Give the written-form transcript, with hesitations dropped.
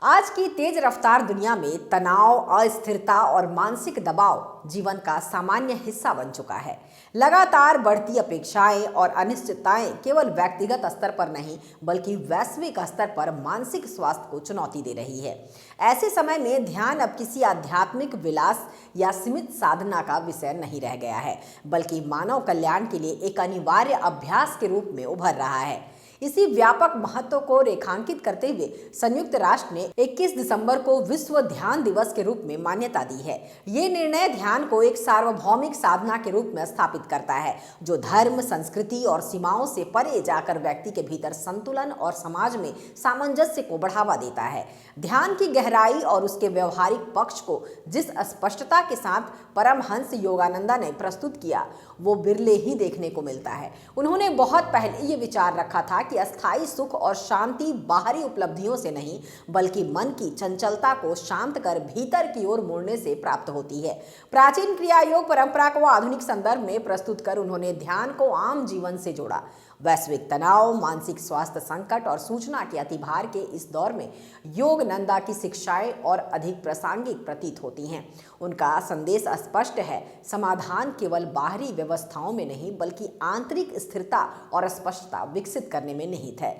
आज की तेज रफ्तार दुनिया में तनाव, अस्थिरता और मानसिक दबाव जीवन का सामान्य हिस्सा बन चुका है। लगातार बढ़ती अपेक्षाएं और अनिश्चितताएं केवल व्यक्तिगत स्तर पर नहीं बल्कि वैश्विक स्तर पर मानसिक स्वास्थ्य को चुनौती दे रही है। ऐसे समय में ध्यान अब किसी आध्यात्मिक विलास या सीमित साधना का विषय नहीं रह गया है, बल्कि मानव कल्याण के लिए एक अनिवार्य अभ्यास के रूप में उभर रहा है। इसी व्यापक महत्व को रेखांकित करते हुए संयुक्त राष्ट्र ने 21 दिसंबर को विश्व ध्यान दिवस के रूप में मान्यता दी है। ये निर्णय ध्यान को एक सार्वभौमिक साधना के रूप में स्थापित करता है, जो धर्म, संस्कृति और सीमाओं से परे जाकर व्यक्ति के भीतर संतुलन और समाज में सामंजस्य को बढ़ावा देता है। ध्यान की गहराई और उसके व्यवहारिक पक्ष को जिस स्पष्टता के साथ परमहंस योगानंदा ने प्रस्तुत किया, वो बिरले ही देखने को मिलता है। उन्होंने बहुत पहले ये विचार रखा था कि अस्थायी सुख और शांति बाहरी उपलब्धियों से नहीं बल्कि मन की चंचलता को शांत कर भीतर की ओर मुड़ने से प्राप्त होती है। प्राचीन क्रिया योग परंपरा को आधुनिक संदर्भ में प्रस्तुत कर उन्होंने ध्यान को आम जीवन से जोड़ा। वैश्विक तनाव, मानसिक स्वास्थ्य संकट और सूचना के अतिभार के इस दौर में योगानंदा की शिक्षाएं और अधिक प्रासंगिक प्रतीत होती हैं। उनका संदेश स्पष्ट है, समाधान केवल बाहरी व्यवस्थाओं में नहीं बल्कि आंतरिक स्थिरता और स्पष्टता विकसित करने में निहित है।